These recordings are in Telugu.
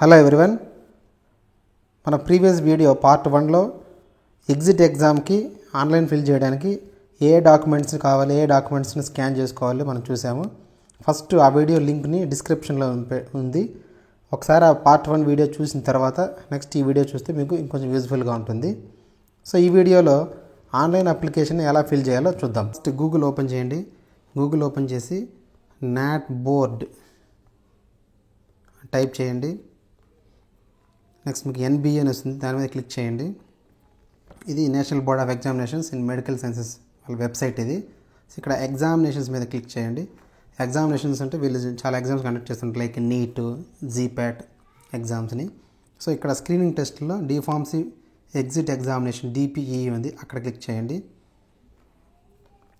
హలో ఎవ్రీవన్, మన ప్రీవియస్ వీడియో పార్ట్ 1లో ఎగ్జిట్ ఎగ్జామ్కి ఆన్లైన్ ఫిల్ చేయడానికి ఏ డాక్యుమెంట్స్ కావాలి, ఏ డాక్యుమెంట్స్ని స్కాన్ చేసుకోవాలి మనం చూసాము. ఫస్ట్ ఆ వీడియో లింక్ని డిస్క్రిప్షన్లో ఉంది. ఒకసారి ఆ పార్ట్ 1 వీడియో చూసిన తర్వాత నెక్స్ట్ ఈ వీడియో చూస్తే మీకు ఇంకొంచెం యూజ్ఫుల్గా ఉంటుంది. సో ఈ వీడియోలో ఆన్లైన్ అప్లికేషన్ ఎలా ఫిల్ చేయాలో చూద్దాం. ఫస్ట్ గూగుల్ ఓపెన్ చేయండి. గూగుల్ ఓపెన్ చేసి నాట్ బోర్డ్ టైప్ చేయండి. నెక్స్ట్ మీకు ఎన్బిఏ అని వస్తుంది, దాని మీద క్లిక్ చేయండి. ఇది national board of examinations in medical sciences వాళ్ళ వెబ్సైట్ ఇది. ఇక్కడ ఎగ్జామినేషన్స్ మీద క్లిక్ చేయండి. ఎగ్జామినేషన్స్ అంటే వీళ్ళు చాలా ఎగ్జామ్స్ కండక్ట్ చేస్తుంటారు, లైక్ నీట్, జీప్యాట్ ఎగ్జామ్స్ని. సో ఇక్కడ స్క్రీనింగ్ టెస్ట్లో డిఫార్మసీ ఎగ్జిట్ ఎగ్జామినేషన్ డిపిఈ ఉంది, అక్కడ క్లిక్ చేయండి.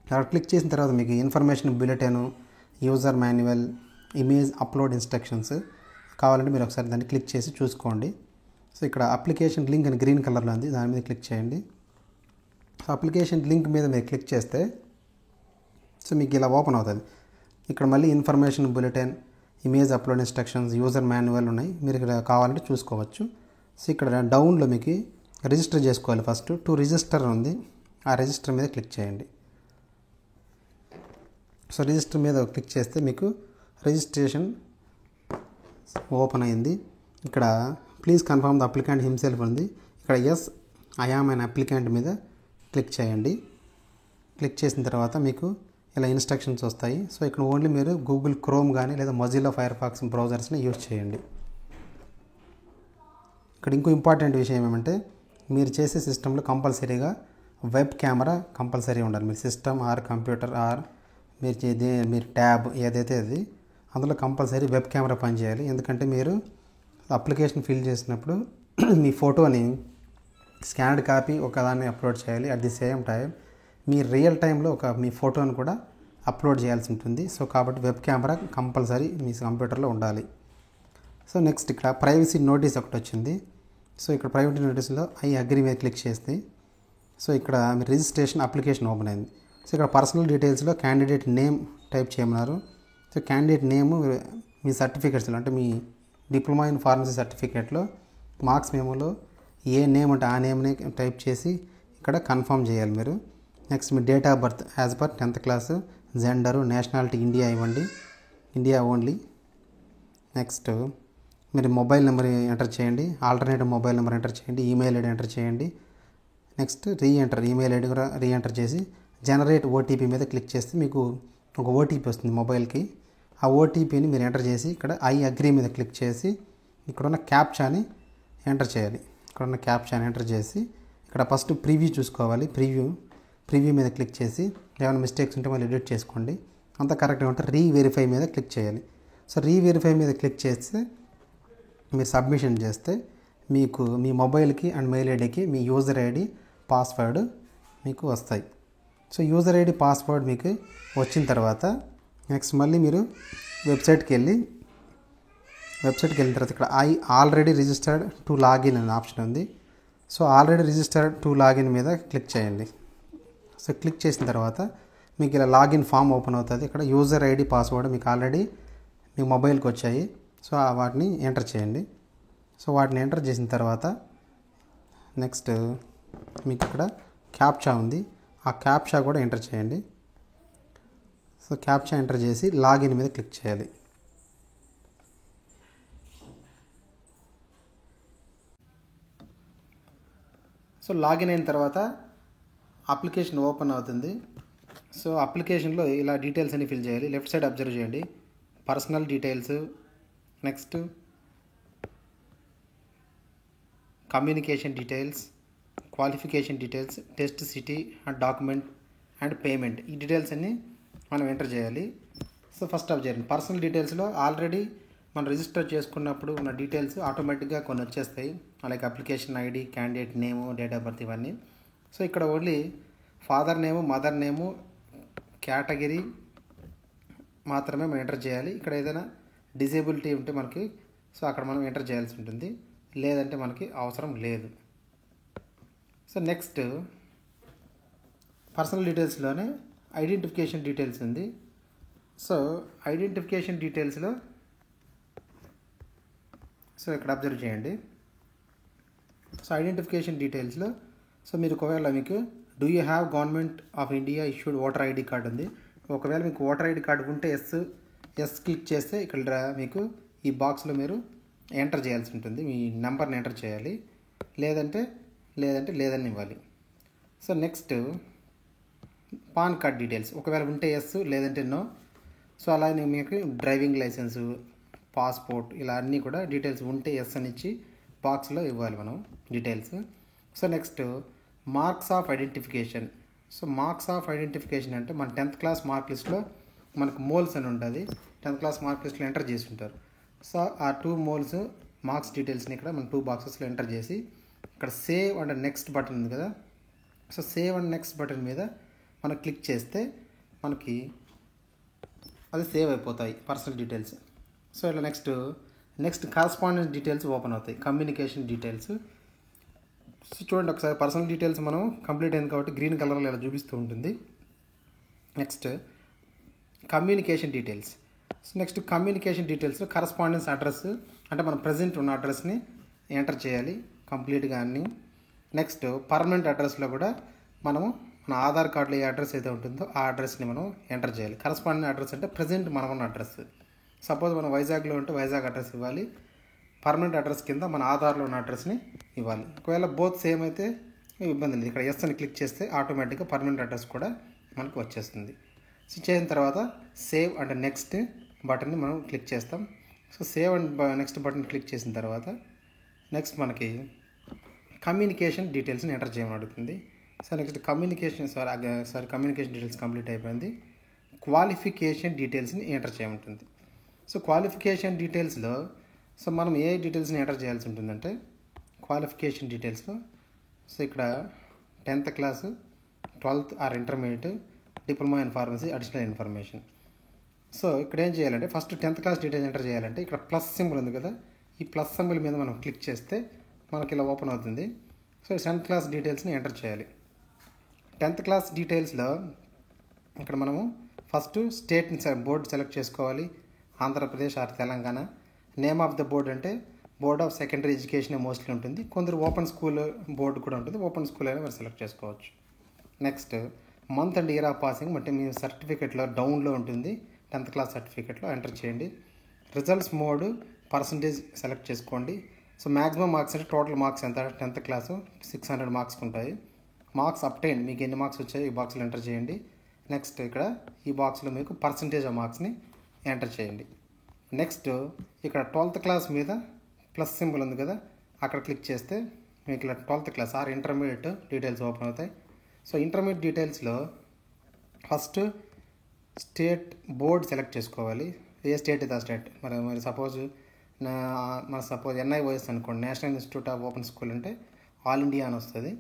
అక్కడ క్లిక్ చేసిన తర్వాత మీకు information bulletin, user manual, image upload instructions కావాలంటే మీరు ఒకసారి దాన్ని క్లిక్ చేసి చూసుకోండి. సో ఇక్కడ అప్లికేషన్ లింక్ అని గ్రీన్ కలర్లో ఉంది, దాని మీద క్లిక్ చేయండి. సో అప్లికేషన్ లింక్ మీద మీరు క్లిక్ చేస్తే సో మీకు ఇలా ఓపెన్ అవుతుంది. ఇక్కడ మళ్ళీ information bulletin, image upload instructions, user manual ఉన్నాయి, మీరు ఇక్కడ కావాలంటే చూసుకోవచ్చు. సో ఇక్కడ డౌన్లో మీకు రిజిస్టర్ చేసుకోవాలి. ఫస్ట్ టు రిజిస్టర్ ఉంది, ఆ రిజిస్టర్ మీద క్లిక్ చేయండి. సో రిజిస్టర్ మీద క్లిక్ చేస్తే మీకు రిజిస్ట్రేషన్ ఓపెన్ అయింది. ఇక్కడ please confirm the applicant himself ఉంది. ఇక్కడ yes I am an applicant మీద క్లిక్ చేయండి. క్లిక్ చేసిన తర్వాత మీకు ఇలా ఇన్స్ట్రక్షన్స్ వస్తాయి. సో ఇక్కడ ఓన్లీ మీరు గూగుల్ క్రోమ్ కానీ లేదా మొజిల్లా ఫైర్ ఫాక్స్ బ్రౌజర్స్ని యూజ్ చేయండి. ఇక్కడ ఇంకో ఇంపార్టెంట్ విషయం ఏమంటే మీరు చేసే సిస్టంలో కంపల్సరీగా వెబ్ కెమెరా కంపల్సరీ ఉండాలి. మీరు సిస్టమ్ ఆర్ కంప్యూటర్ ఆర్ మీరు ట్యాబ్ ఏదైతే అది అందులో కంపల్సరీ వెబ్ కెమెరా పనిచేయాలి. ఎందుకంటే మీరు అప్లికేషన్ ఫిల్ చేసినప్పుడు మీ ఫోటోని స్కాన్డ్ కాపీ ఒకదాన్ని అప్లోడ్ చేయాలి. At the same time me real టైంలో మీ ఫోటోని కూడా అప్లోడ్ చేయాల్సి ఉంటుంది. సో కాబట్టి వెబ్ కెమెరా కంపల్సరీ మీ కంప్యూటర్లో ఉండాలి. సో నెక్స్ట్ ఇక్కడ ప్రైవసీ నోటీస్ ఒకటి వచ్చింది. సో ఇక్కడ ప్రైవసీ నోటీస్లో ఐ అగ్రీ మీద క్లిక్ చేస్తే సో ఇక్కడ మీ రిజిస్ట్రేషన్ అప్లికేషన్ ఓపెన్ అయింది. సో ఇక్కడ పర్సనల్ డీటెయిల్స్లో క్యాండిడేట్ నేమ్ టైప్ చేయమన్నారు. సో క్యాండిడేట్ నేమ్ మీ సర్టిఫికేట్స్లో అంటే మీ డిప్లొమా ఇన్ ఫార్మసీ సర్టిఫికేట్లో మార్క్స్ మెమోలో ఏ నేమ్ అంటే ఆ నేమ్ని టైప్ చేసి ఇక్కడ కన్ఫర్మ్ చేయాలి మీరు. Next me date of birth as per 10th class, gender, nationality India ఇవ్వండి, ఇండియా ఓన్లీ. నెక్స్ట్ మీరు మొబైల్ నెంబర్ ఎంటర్ చేయండి, ఆల్టర్నేటివ్ మొబైల్ నెంబర్ ఎంటర్ చేయండి, ఈమెయిల్ ఐడి ఎంటర్ చేయండి. నెక్స్ట్ ఈమెయిల్ ఐడి కూడా రీఎంటర్ చేసి జనరేట్ ఓటీపీ మీద క్లిక్ చేస్తే మీకు ఒక ఓటీపీ వస్తుంది మొబైల్కి. ఆ ఓటీపీని మీరు ఎంటర్ చేసి ఇక్కడ ఐ అగ్రీ మీద క్లిక్ చేసి ఇక్కడున్న క్యాప్చాని ఎంటర్ చేయాలి. ఇక్కడున్న క్యాప్చాని ఎంటర్ చేసి ఇక్కడ ఫస్ట్ ప్రివ్యూ చూసుకోవాలి. ప్రివ్యూ మీద క్లిక్ చేసి ఏమైనా మిస్టేక్స్ ఉంటే మళ్ళీ ఎడిట్ చేసుకోండి. అంతా కరెక్ట్గా ఉంటే రీవెరిఫై మీద క్లిక్ చేయాలి. సో రీవెరిఫై మీద క్లిక్ చేస్తే మీరు సబ్మిషన్ చేస్తే మీకు మీ మొబైల్కి అండ్ మెయిల్ ఐడికి మీ యూజర్ ఐడి, పాస్వర్డ్ మీకు వస్తాయి. సో యూజర్ ఐడి, పాస్వర్డ్ మీకు వచ్చిన తర్వాత నెక్స్ట్ మళ్ళీ మీరు వెబ్సైట్కి వెళ్ళిన తర్వాత ఇక్కడ I already registered to login అనే ఆప్షన్ ఉంది. So already registered to login మీద క్లిక్ చేయండి. సో క్లిక్ చేసిన తర్వాత మీకు ఇలా లాగిన్ ఫామ్ ఓపెన్ అవుతుంది. ఇక్కడ యూజర్ ఐడి, పాస్వర్డ్ మీకు ఆల్రెడీ మీ మొబైల్కి వచ్చాయి. సో వాటిని ఎంటర్ చేయండి. సో వాటిని ఎంటర్ చేసిన తర్వాత నెక్స్ట్ మీకు ఇక్కడ క్యాప్చా ఉంది, ఆ క్యాప్చా కూడా ఎంటర్ చేయండి. సో క్యాప్చా ఎంటర్ చేసి లాగిన్ మీద క్లిక్ చేయాలి. సో లాగిన్ అయిన తర్వాత అప్లికేషన్ ఓపెన్ అవుతుంది. సో అప్లికేషన్లో ఇలా డీటెయిల్స్ అన్ని ఫిల్ చేయాలి. లెఫ్ట్ సైడ్ అబ్జర్వ్ చేయండి, personal details, next communication details, qualification details, test city and document and payment, ఈ డీటెయిల్స్ అన్ని మనం ఎంటర్ చేయాలి. సో ఫస్ట్ అబ్జర్వ్ పర్సనల్ డీటెయిల్స్లో ఆల్రెడీ మనం రిజిస్టర్ చేసుకున్నప్పుడు ఉన్న డీటెయిల్స్ ఆటోమేటిక్గా కొన్ని వచ్చేస్తాయి, like application ID, candidate name, date of birth ఇవన్నీ. సో ఇక్కడ only father name, mother name, category మాత్రమే మనం ఎంటర్ చేయాలి. ఇక్కడ ఏదైనా డిజేబిలిటీ ఉంటే మనకి సో అక్కడ మనం ఎంటర్ చేయాల్సి ఉంటుంది, లేదంటే మనకి అవసరం లేదు. సో నెక్స్ట్ పర్సనల్ డీటెయిల్స్లోనే ఐడెంటిఫికేషన్ డీటెయిల్స్ ఉంది. సో ఐడెంటిఫికేషన్ డీటెయిల్స్లో సో ఇక్కడ అబ్జర్వ్ చేయండి. సో ఐడెంటిఫికేషన్ డీటెయిల్స్లో సో మీరు ఒకవేళ మీకు do you have government of India issued voter ID card ఉంది. ఒకవేళ మీకు ఓటర్ ఐడి కార్డు ఉంటే ఎస్ క్లిక్ చేస్తే ఇక్కడ మీకు ఈ బాక్స్లో మీరు ఎంటర్ చేయాల్సి ఉంటుంది. మీ నెంబర్ని ఎంటర్ చేయాలి, లేదంటే లేదని ఇవ్వాలి. So next pan card details ఒకవేళ ఉంటే ఎస్, లేదంటే నో. సో అలాగే మీకు డ్రైవింగ్ లైసెన్సు, పాస్పోర్ట్ ఇలా అన్నీ కూడా డీటెయిల్స్ ఉంటే ఎస్ అని ఇచ్చి బాక్స్లో ఇవ్వాలి మనం details. So next marks of identification. So marks of identification అంటే మన 10th క్లాస్ మార్క్ లిస్ట్లో మనకు మోల్స్ అని ఉంటుంది. 10th క్లాస్ మార్క్ లిస్ట్లో ఎంటర్ చేసి ఉంటారు. సో ఆ 2 మోల్స్ మార్క్స్ డీటెయిల్స్ని ఇక్కడ మనం 2 బాక్సెస్లో ఎంటర్ చేసి ఇక్కడ సేవ్ అండ్ నెక్స్ట్ బటన్ ఉంది కదా. So save and next button మీద మనం క్లిక్ చేస్తే మనకి అది సేవ్ అయిపోతాయి పర్సనల్ డీటెయిల్స్. సో ఇలా నెక్స్ట్ కరస్పాండెన్స్ డీటెయిల్స్ ఓపెన్ అవుతాయి, కమ్యూనికేషన్ డీటెయిల్స్. సో చూడండి ఒకసారి పర్సనల్ డీటెయిల్స్ మనం కంప్లీట్ అయింది కాబట్టి గ్రీన్ కలర్లో ఇలా చూపిస్తూ ఉంటుంది. Next communication details. So next communication డీటెయిల్స్లో కరస్పాండెన్స్ అడ్రస్ అంటే మనం ప్రజెంట్ ఉన్న అడ్రస్ని ఎంటర్ చేయాలి కంప్లీట్గా అన్నీ. నెక్స్ట్ పర్మనెంట్ అడ్రస్లో కూడా మనము మన ఆధార్ కార్డులో ఏ అడ్రస్ అయితే ఉంటుందో ఆ అడ్రస్ని మనం ఎంటర్ చేయాలి. కరస్పాండింగ్ అడ్రస్ అంటే ప్రజెంట్ మనం ఉన్న అడ్రస్. సపోజ్ మనం వైజాగ్లో ఉంటే వైజాగ్ అడ్రస్ ఇవ్వాలి, పర్మనెంట్ అడ్రస్ కింద మన ఆధార్లో ఉన్న అడ్రస్ని ఇవ్వాలి. ఒకవేళ బోత్ సేమ్ అయితే ఇబ్బంది లేదు. ఇక్కడ ఎస్ అని క్లిక్ చేస్తే ఆటోమేటిక్గా పర్మనెంట్ అడ్రస్ కూడా మనకు వచ్చేస్తుంది. సో చేసిన తర్వాత సేవ్ అండ్ నెక్స్ట్ బటన్ని మనం క్లిక్ చేస్తాం. So save and next button click చేసిన తర్వాత నెక్స్ట్ మనకి కమ్యూనికేషన్ డీటెయిల్స్ని ఎంటర్ చేయమని అడుగుతుంది. So next communication communication details complete అయిపోయింది. క్వాలిఫికేషన్ డీటెయిల్స్ని ఎంటర్ చేయమంటుంది. సో క్వాలిఫికేషన్ డీటెయిల్స్లో సో మనం ఏ డీటెయిల్స్ని ఎంటర్ చేయాల్సి ఉంటుందంటే క్వాలిఫికేషన్ డీటెయిల్స్లో సో ఇక్కడ 10th class, 12th are intermediate, diploma in pharmacy, additional information. So ఇక్కడ ఏం చేయాలంటే first 10th class details enter చేయాలంటే ఇక్కడ ప్లస్ సింబల్ ఉంది కదా, ఈ ప్లస్ సింబల్ మీద మనం క్లిక్ చేస్తే మనకి ఇలా ఓపెన్ అవుతుంది. సో 10th క్లాస్ డీటెయిల్స్ని ఎంటర్ చేయాలి. 10th క్లాస్ డీటెయిల్స్లో ఇక్కడ మనము ఫస్ట్ స్టేట్ని బోర్డు సెలెక్ట్ చేసుకోవాలి, Andhra Pradesh are Telangana. Name of the board అంటే board of secondary education mostly ఉంటుంది. కొందరు ఓపెన్ స్కూల్ బోర్డు కూడా ఉంటుంది, ఓపెన్ స్కూల్ అయినా మీరు సెలెక్ట్ చేసుకోవచ్చు. Next month and year of passing అంటే మీ సర్టిఫికేట్లో డౌన్లో ఉంటుంది, 10th క్లాస్ సర్టిఫికేట్లో ఎంటర్ చేయండి. రిజల్ట్స్ మోడ్ పర్సంటేజ్ సెలెక్ట్ చేసుకోండి. సో మ్యాక్సిమం మార్క్స్ అంటే టోటల్ మార్క్స్ ఎంత 10th క్లాసు 600 మార్క్స్ ఉంటాయి. మార్క్స్ అప్టైన్ మీకు ఎన్ని మార్క్స్ వచ్చాయి ఈ బాక్స్లో ఎంటర్ చేయండి. నెక్స్ట్ ఇక్కడ ఈ బాక్స్లో మీకు పర్సంటేజ్ ఆఫ్ మార్క్స్ని ఎంటర్ చేయండి. నెక్స్ట్ ఇక్కడ 12th క్లాస్ మీద ప్లస్ సింబల్ ఉంది కదా, అక్కడ క్లిక్ చేస్తే మీకు ఇలా 12th class or intermediate details open అవుతాయి. సో ఇంటర్మీడియట్ డీటెయిల్స్లో ఫస్ట్ స్టేట్ బోర్డ్ సెలెక్ట్ చేసుకోవాలి. ఏ స్టేట్ అయితే ఆ స్టేట్. మరి సపోజ్ NIOS అనుకోండి, national institute of open school అంటే ఆల్ ఇండియా అని వస్తుంది.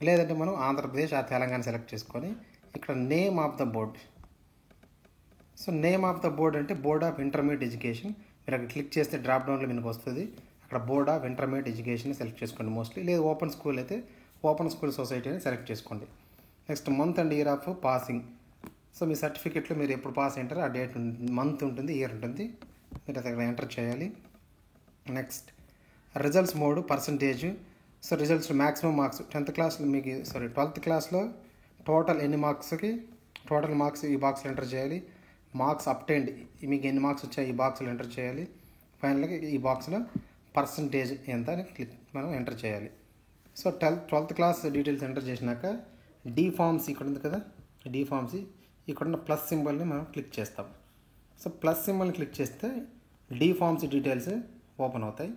లేదంటే మనం ఆంధ్రప్రదేశ్ ఆ తెలంగాణ సెలెక్ట్ చేసుకొని ఇక్కడ name of the board. So name of the board అంటే బోర్డ్ ఆఫ్ ఇంటర్మీడియట్ ఎడ్యుకేషన్. మీరు అక్కడ క్లిక్ చేస్తే డ్రాప్ డౌన్లో మీకు వస్తుంది. అక్కడ board of intermediate education select చేసుకోండి మోస్ట్లీ. లేదు ఓపెన్ స్కూల్ అయితే ఓపెన్ స్కూల్ సొసైటీ అని సెలెక్ట్ చేసుకోండి. Next month and year of passing. So మీ సర్టిఫికేట్లో మీరు ఎప్పుడు పాస్ అయ్యారో ఆ డేట్ మంత్ ఉంటుంది, ఇయర్ ఉంటుంది, మీరు అక్కడ ఎంటర్ చేయాలి. Next results mode percentage. So results maximum marks 10th క్లాస్లో మీకు 12th క్లాస్లో టోటల్ ఎన్ని మార్క్స్కి టోటల్ మార్క్స్ ఈ బాక్స్లో ఎంటర్ చేయాలి. మార్క్స్ అప్టైన్డ్ మీకు ఎన్ని మార్క్స్ వచ్చాయి ఈ బాక్స్లో ఎంటర్ చేయాలి. ఫైనల్గా ఈ బాక్స్లో పర్సంటేజ్ ఎంత అని మనం ఎంటర్ చేయాలి. So 12th class details enter చేసినాక ఫార్మసీ ఇక్కడ ఉంది కదా, ఫార్మసీ ఇక్కడ ఉన్న ప్లస్ సింబల్ని మనం క్లిక్ చేస్తాం. సో ప్లస్ సింబల్ని క్లిక్ చేస్తే ఫార్మసీ డీటెయిల్స్ ఓపెన్ అవుతాయి.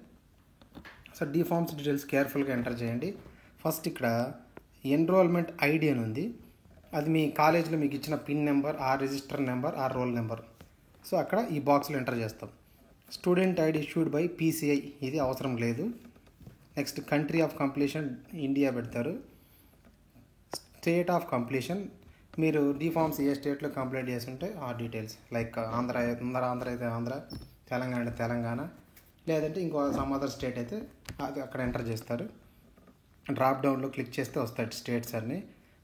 సో ఫార్మసీ డీటెయిల్స్ కేర్ఫుల్గా ఎంటర్ చేయండి. ఫస్ట్ ఇక్కడ ఎన్రోల్మెంట్ ఐడి అని ఉంది, అది మీ కాలేజీలో మీకు ఇచ్చిన pin number or register number or roll number. So అక్కడ ఈ బాక్స్లో ఎంటర్ చేస్తాం. Student ID issued by PCI ఇది అవసరం లేదు. Next country of completion India పెడతారు. స్టేట్ ఆఫ్ కంప్లీషన్ మీరు ఫార్మసీ ఏ స్టేట్లో కంప్లీట్ చేస్తుంటే ఆ డీటెయిల్స్ లైక్ ఆంధ్ర అయితే ఆంధ్ర, తెలంగాణ అయితే తెలంగాణ, లేదంటే ఇంకో సమ్ అదర్ స్టేట్ అయితే అది అక్కడ ఎంటర్ చేస్తారు. డ్రాప్ డౌన్లో క్లిక్ చేస్తే వస్తాయి స్టేట్స్ అన్నీ.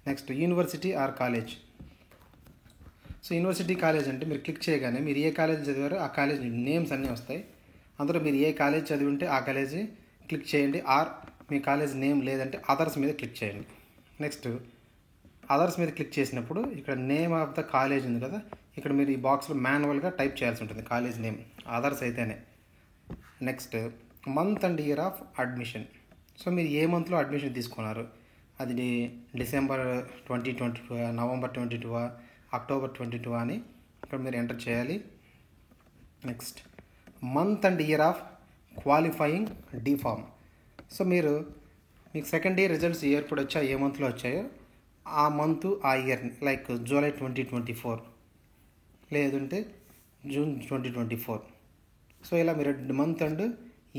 Next university or college. So university college అంటే మీరు క్లిక్ చేయగానే మీరు ఏ కాలేజ్ చదివారో ఆ కాలేజ్ నేమ్స్ అన్నీ వస్తాయి. అందులో మీరు ఏ కాలేజ్ చదివి ఉంటే ఆ కాలేజీ క్లిక్ చేయండి, ఆర్ మీ కాలేజ్ నేమ్ లేదంటే అదర్స్ మీద క్లిక్ చేయండి. నెక్స్ట్ అదర్స్ మీద క్లిక్ చేసినప్పుడు ఇక్కడ నేమ్ ఆఫ్ ద కాలేజ్ ఉంది కదా, ఇక్కడ మీరు ఈ బాక్స్లో మాన్యువల్గా టైప్ చేయాల్సి ఉంటుంది కాలేజ్ నేమ్, అదర్స్ అయితేనే. Next month and year of admission. So మీరు ఏ మంత్లో అడ్మిషన్ తీసుకున్నారు, అది డిసెంబర్ 2022, నవంబర్ 22, అక్టోబర్ 22 అని ఇక్కడ మీరు ఎంటర్ చేయాలి. Next month and year of qualifying D Pharm. So మీకు సెకండ్ ఇయర్ రిజల్ట్స్ ఎప్పుడు వచ్చాయో, ఏ మంత్లో వచ్చాయో ఆ మంత్ ఆ ఇయర్ని, లైక్ జూలై 2024 లేదంటే జూన్ 2024. సో ఇలా మీరు మంత్ అండ్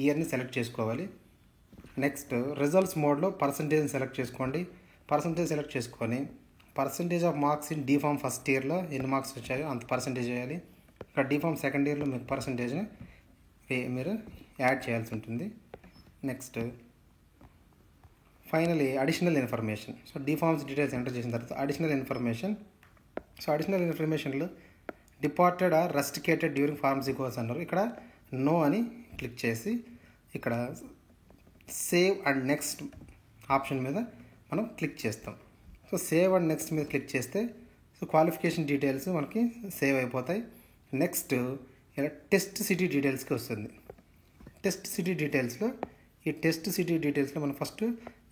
ఇయర్ని సెలెక్ట్ చేసుకోవాలి. నెక్స్ట్ రిజల్ట్స్ మోడ్లో పర్సంటేజ్ని సెలెక్ట్ చేసుకోండి. పర్సంటేజ్ సెలెక్ట్ చేసుకొని percentage of marks in D Pharm first ఇయర్లో ఎన్ని మార్క్స్ వచ్చాయో అంత పర్సంటేజ్ వేయాలి. ఇక్కడ డిఫామ్ సెకండ్ ఇయర్లో మీకు పర్సంటేజ్ని మీరు యాడ్ చేయాల్సి ఉంటుంది. Next finally additional information. So D Pharm's details enter చేసిన తర్వాత అడిషనల్ ఇన్ఫర్మేషన్. సో అడిషనల్ ఇన్ఫర్మేషన్లో departed or rusticated during pharmacy course అన్నారు. ఇక్కడ నో అని క్లిక్ చేసి ఇక్కడ సేవ్ అండ్ నెక్స్ట్ ఆప్షన్ మీద మనం క్లిక్ చేస్తాం. సో సేవ్ అండ్ నెక్స్ట్ మీద క్లిక్ చేస్తే సో క్వాలిఫికేషన్ డీటెయిల్స్ మనకి సేవ్ అయిపోతాయి. నెక్స్ట్ ఇలా టెస్ట్ సిటీ డీటెయిల్స్కి వస్తుంది. టెస్ట్ సిటీ డీటెయిల్స్లో మనం ఫస్ట్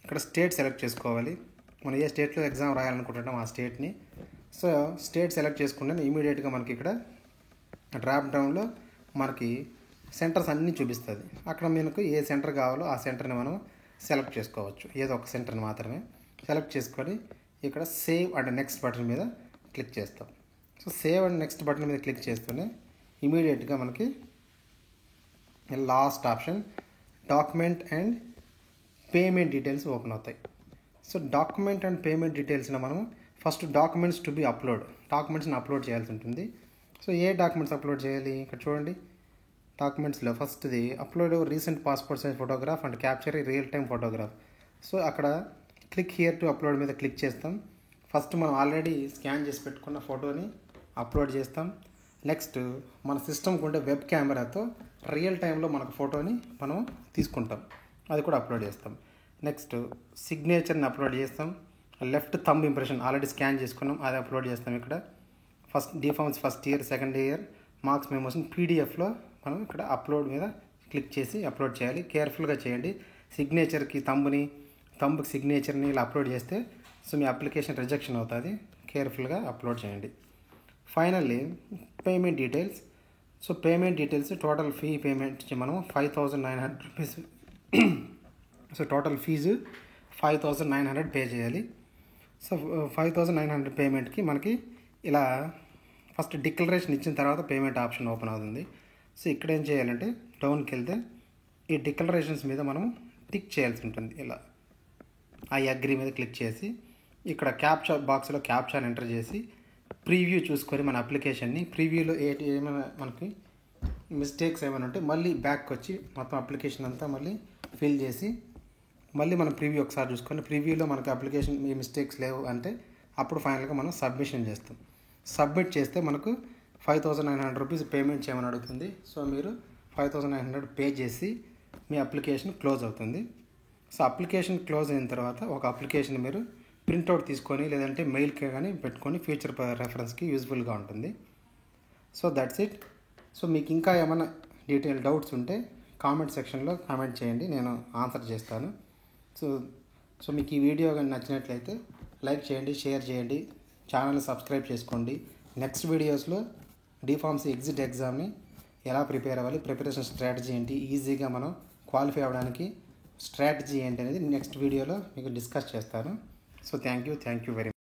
ఇక్కడ స్టేట్ సెలెక్ట్ చేసుకోవాలి. మనం ఏ స్టేట్లో ఎగ్జామ్ రాయాలనుకుంటున్నాం ఆ స్టేట్ని. సో స్టేట్ సెలెక్ట్ చేసుకుంటే ఇమీడియట్గా మనకి ఇక్కడ డ్రాప్ డౌన్లో మనకి సెంటర్స్ అన్నీ చూపిస్తుంది. అక్కడ మనకు ఏ సెంటర్ కావాలో ఆ సెంటర్ని మనం సెలెక్ట్ చేసుకోవచ్చు, ఏదో ఒక సెంటర్ని మాత్రమే సెలెక్ట్ చేసుకొని ఇక్కడ సేవ్ అండ్ నెక్స్ట్ బటన్ మీద క్లిక్ చేస్తాం. So save and next button మీద క్లిక్ చేస్తూనే ఇమీడియట్గా మనకి last option document and payment details open అవుతాయి. సో డాక్యుమెంట్ అండ్ పేమెంట్ డీటెయిల్స్లో మనం ఫస్ట్ డాక్యుమెంట్స్ టు బి డాక్యుమెంట్స్ని అప్లోడ్ చేయాల్సి ఉంటుంది. సో ఏ డాక్యుమెంట్స్ అప్లోడ్ చేయాలి, ఇక్కడ చూడండి డాక్యుమెంట్స్లో ఫస్ట్ది upload recent passport size photograph and capture real time photograph. So అక్కడ క్లిక్ హియర్ టు అప్లోడ్ మీద క్లిక్ చేస్తాం. ఫస్ట్ మనం ఆల్రెడీ స్కాన్ చేసి పెట్టుకున్న ఫోటోని అప్లోడ్ చేస్తాం. నెక్స్ట్ మన సిస్టమ్కి ఉండే వెబ్ కెమెరాతో రియల్ టైంలో మనకు ఫోటోని మనం తీసుకుంటాం, అది కూడా అప్లోడ్ చేస్తాం. నెక్స్ట్ సిగ్నేచర్ని అప్లోడ్ చేస్తాం. Left thumb impression already scan చేసుకున్నాం, అది అప్లోడ్ చేస్తాం. ఇక్కడ D Pharm's first year second year marks మెమోస్ని పీడిఎఫ్లో మనం ఇక్కడ అప్లోడ్ మీద క్లిక్ చేసి అప్లోడ్ చేయాలి. కేర్ఫుల్గా చేయండి. సిగ్నేచర్కి థంబ్కి సిగ్నేచర్ని ఇలా అప్లోడ్ చేస్తే సో మీ అప్లికేషన్ రిజెక్షన్ అవుతుంది. కేర్ఫుల్గా అప్లోడ్ చేయండి. Finally payment details. So payment details total fee payment మనం 5,900 rupees. So total fees 5,900 pay చేయాలి. సో 5,900 పేమెంట్కి మనకి ఇలా ఫస్ట్ డిక్లరేషన్ ఇచ్చిన తర్వాత పేమెంట్ ఆప్షన్ ఓపెన్ అవుతుంది. సో ఇక్కడ ఏం చేయాలంటే డౌన్కి వెళ్తే ఈ డిక్లరేషన్స్ మీద మనం టిక్ చేయాల్సి ఉంటుంది. ఇలా ఐ అగ్రీ మీద క్లిక్ చేసి ఇక్కడ క్యాప్చా బాక్స్లో క్యాప్చాని ఎంటర్ చేసి ప్రీవ్యూ చూసుకొని మన అప్లికేషన్ని ప్రీవ్యూలో ఏమైనా మనకి మిస్టేక్స్ ఏమైనా ఉంటే మళ్ళీ బ్యాక్ వచ్చి మొత్తం అప్లికేషన్ అంతా మళ్ళీ ఫిల్ చేసి మళ్ళీ మనం ప్రీవ్యూ ఒకసారి చూసుకొని ప్రీవ్యూలో మనకి అప్లికేషన్ ఏ మిస్టేక్స్ లేవు అంటే అప్పుడు ఫైనల్గా మనం సబ్మిషన్ చేస్తాం. సబ్మిట్ చేస్తే మనకు 5,900 రూపీస్ పేమెంట్ చేయమని అడుగుతుంది. సో మీరు 5,900 పే చేసి మీ అప్లికేషన్ క్లోజ్ అవుతుంది. సో అప్లికేషన్ క్లోజ్ అయిన తర్వాత ఒక అప్లికేషన్ మీరు ప్రింట్అవుట్ తీసుకొని లేదంటే మెయిల్కి కానీ పెట్టుకొని ఫ్యూచర్ రెఫరెన్స్కి యూజ్ఫుల్గా ఉంటుంది. So that's it. సో మీకు ఇంకా ఏమైనా డౌట్స్ ఉంటే కామెంట్ సెక్షన్లో కామెంట్ చేయండి, నేను ఆన్సర్ చేస్తాను. సో మీకు ఈ వీడియో కానీ నచ్చినట్లయితే లైక్ చేయండి, షేర్ చేయండి, ఛానల్ని సబ్స్క్రైబ్ చేసుకోండి. నెక్స్ట్ వీడియోస్లో డిఫార్మసీ ఎగ్జిట్ ఎగ్జామ్ని ఎలా ప్రిపేర్ అవ్వాలి, ప్రిపరేషన్ స్ట్రాటజీ ఏంటి, ఈజీగా మనం క్వాలిఫై అవ్వడానికి స్ట్రాటజీ ఏంటి అనేది నెక్స్ట్ వీడియోలో మీకు డిస్కస్ చేస్తాను. So thank you very much.